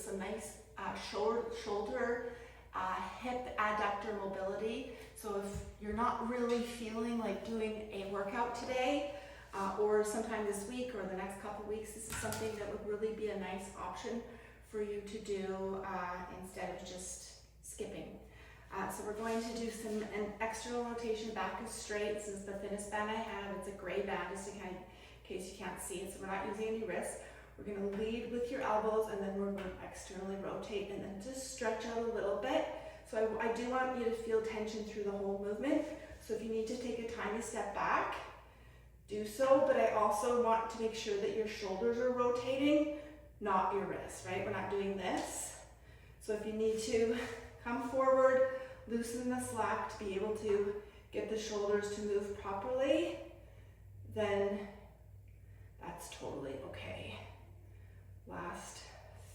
some nice shoulder, hip adductor mobility. So if you're not really feeling like doing a workout today, or sometime this week or the next couple weeks, this is something that would really be a nice option for you to do instead of just skipping. So we're going to do an external rotation back is straight. This is the thinnest band I have. It's a gray band, just in case you can't see it. So we're not using any wrists. We're going to lead with your elbows, and then we're going to externally rotate and then just stretch out a little bit. So I do want you to feel tension through the whole movement. So if you need to take a tiny step back, do so, but I also want to make sure that your shoulders are rotating, not your wrists, right? We're not doing this. So if you need to come forward, loosen the slack to be able to get the shoulders to move properly, then that's totally okay. Last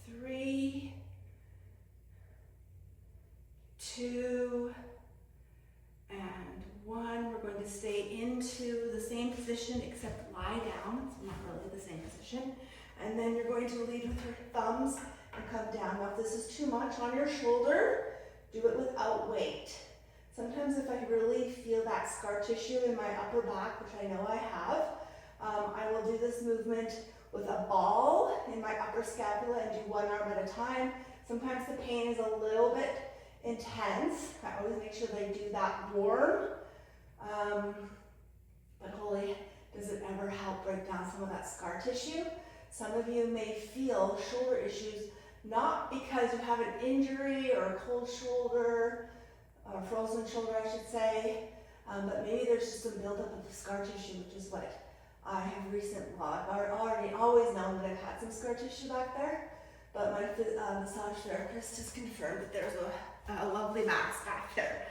3, 2, and 1. We're going to stay into the same position except lie down. It's not really the same position. And then you're going to lead with your thumbs and come down. Now if this is too much on your shoulder, do it without weight. Sometimes if I really feel that scar tissue in my upper back, which I know I have, I will do this movement with a ball in my upper scapula and do one arm at a time. Sometimes the pain is a little bit intense. I always make sure that I do that warm. But holy, does it ever help break down some of that scar tissue? Some of you may feel shoulder issues, not because you have an injury or a cold shoulder, or frozen shoulder I should say, but maybe there's just some buildup of scar tissue, which is what I have I've already always known that I've had some scar tissue back there, but my massage therapist has confirmed that there's a lovely mass back there.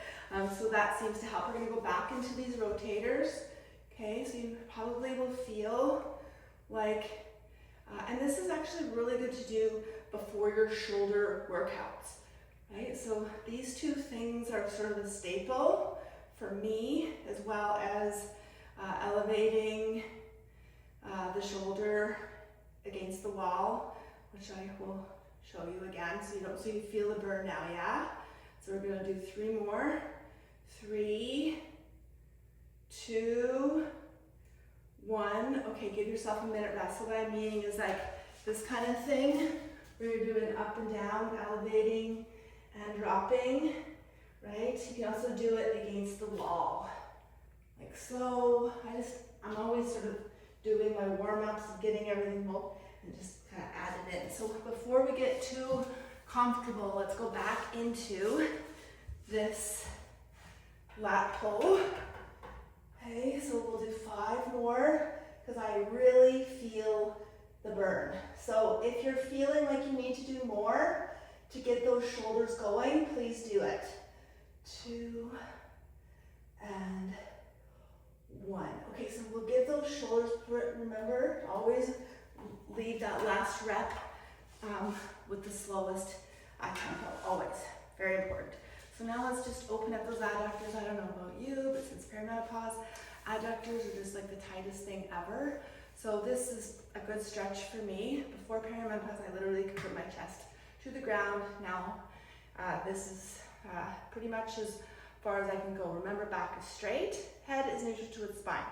So that seems to help. We're going to go back into these rotators. Okay, so you probably will feel like, and this is actually really good to do before your shoulder workouts, right? So these two things are sort of a staple for me, as well as elevating the shoulder against the wall, which I will show you again, so you feel the burn now, yeah? So we're gonna do 3 more. 3, 2, 1. Okay, give yourself a minute rest. So what I'm meaning is like this kind of thing, where you're doing up and down, elevating and dropping, right? You can also do it against the wall, like so. I'm always sort of doing my warm-ups and getting everything moved and just kind of add it in. So before we get too comfortable, let's go back into this lat pull. Okay, so we'll do 5 more because I really feel the burn. So if you're feeling like you need to do more to get those shoulders going, please do it. 2 and 1. Okay, so we'll give those shoulders, remember, always leave that last rep with the slowest tempo, always, very important. So now let's just open up those adductors. I don't know about you, but since perimenopause, adductors are just like the tightest thing ever. So this is a good stretch for me. Before perimenopause, I literally could put my chest to the ground. Now, this is pretty much as far as I can go. Remember, back is straight, head is neutral to its spine.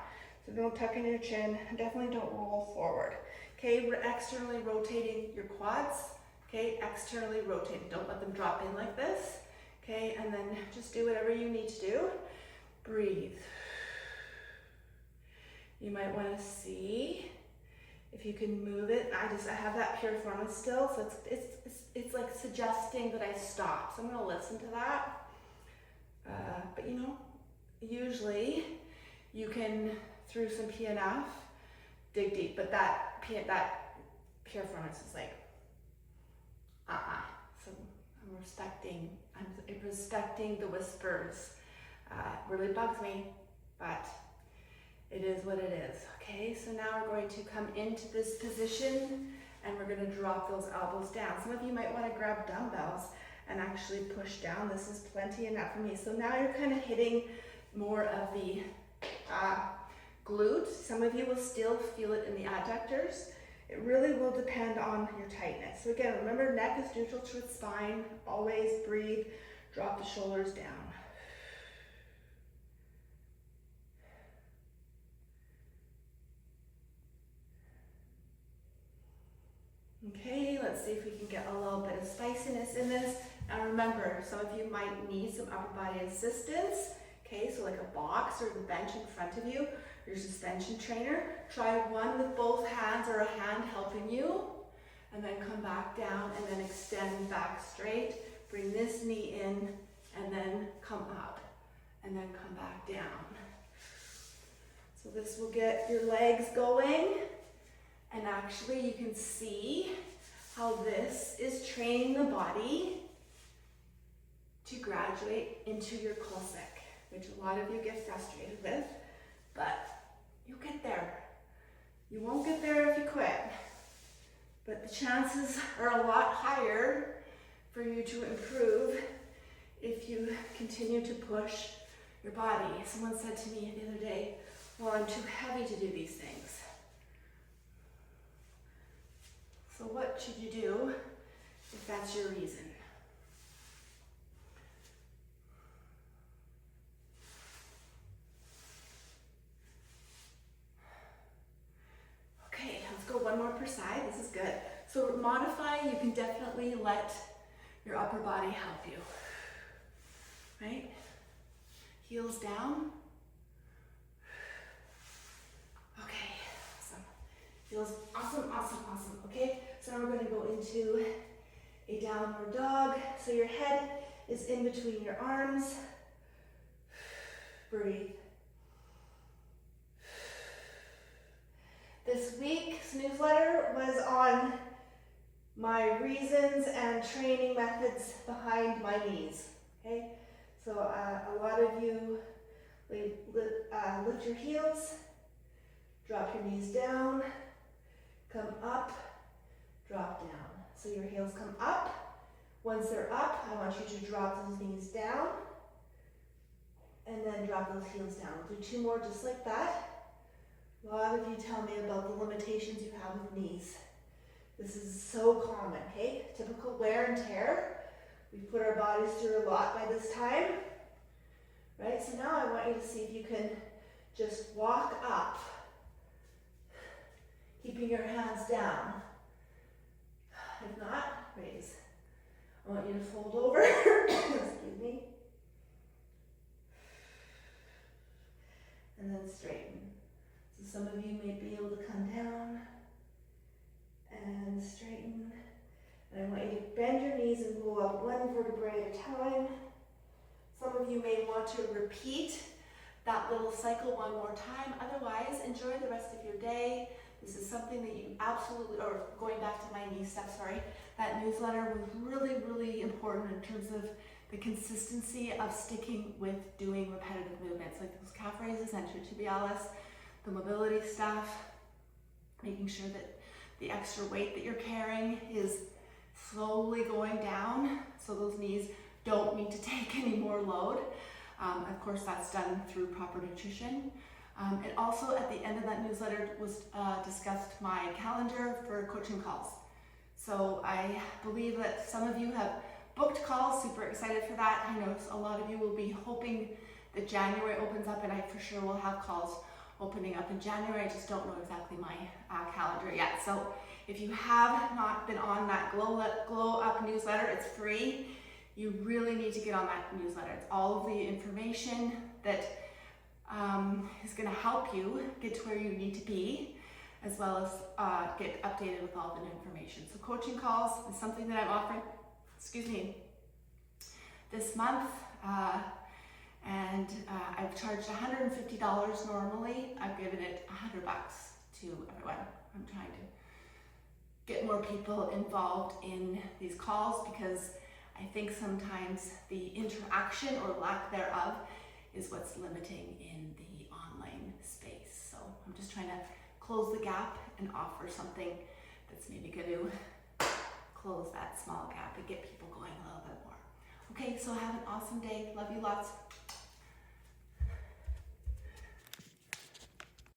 So don't tuck in your chin, and definitely don't roll forward. Okay, we're externally rotating your quads. Okay, externally rotating. Don't let them drop in like this. Okay, and then just do whatever you need to do. Breathe. You might want to see if you can move it. I have that piriformis still, so it's like suggesting that I stop. So I'm going to listen to that. But you know, usually you can, through some PNF, dig deep. But that piriformis is like, So I'm respecting the whispers. Really bugs me, but it is what it is. Okay, so now we're going to come into this position and we're going to drop those elbows down. Some of you might want to grab dumbbells and actually push down. This is plenty enough for me. So now you're kind of hitting more of the glutes. Some of you will still feel it in the adductors. It really will depend on your tightness. So again, remember, neck is neutral to its spine. Always breathe, drop the shoulders down. Okay, let's see if we can get a little bit of spiciness in this. And remember, some of you might need some upper body assistance. Okay, so like a box or the bench in front of you, your suspension trainer. Try one with both hands or a hand helping you. And then come back down and then extend back straight. Bring this knee in and then come up. And then come back down. So this will get your legs going. And actually you can see how this is training the body to graduate into your Cossack, which a lot of you get frustrated with, but you'll get there. You won't get there if you quit, but the chances are a lot higher for you to improve if you continue to push your body. Someone said to me the other day, well, I'm too heavy to do these things. So what should you do if that's your reason? Okay, let's go one more per side. This is good. So modify, you can definitely let your upper body help you. Right? Heels down. Okay, awesome. Feels awesome, awesome, awesome. Okay, so now we're going to go into a downward dog. So your head is in between your arms. Breathe. This week's newsletter was on my reasons and training methods behind my knees. Okay, so a lot of you lift your heels, drop your knees down, come up, drop down. So your heels come up. Once they're up, I want you to drop those knees down and then drop those heels down. We'll do two more just like that. A lot of you tell me about the limitations you have with knees. This is so common, okay? Typical wear and tear. We've put our bodies through a lot by this time, right? So now I want you to see if you can just walk up, keeping your hands down. If not, raise. I want you to fold over, excuse me, and then straighten. So some of you may be able to come down and straighten. And I want you to bend your knees and go up one vertebrae at a time. Some of you may want to repeat that little cycle one more time. Otherwise, enjoy the rest of your day. This is something that you absolutely, or going back to my knee stuff, sorry, that newsletter was really, really important in terms of the consistency of sticking with doing repetitive movements, like those calf raises and tibialis, the mobility stuff, making sure that the extra weight that you're carrying is slowly going down so those knees don't need to take any more load. Of course, that's done through proper nutrition. And also at the end of that newsletter was discussed my calendar for coaching calls. So I believe that some of you have booked calls, super excited for that. I know a lot of you will be hoping that January opens up, and I for sure will have calls opening up in January. I just don't know exactly my calendar yet. So if you have not been on that Glow Up newsletter, it's free. You really need to get on that newsletter. It's all of the information that is going to help you get to where you need to be, as well as get updated with all the new information. So coaching calls is something that I'm offering, this month. I've charged $150 normally. I've given it $100 to everyone. I'm trying to get more people involved in these calls because I think sometimes the interaction or lack thereof is what's limiting in the online space. So I'm just trying to close the gap and offer something that's maybe going to close that small gap and get people going a little bit more. Okay, so have an awesome day. Love you lots.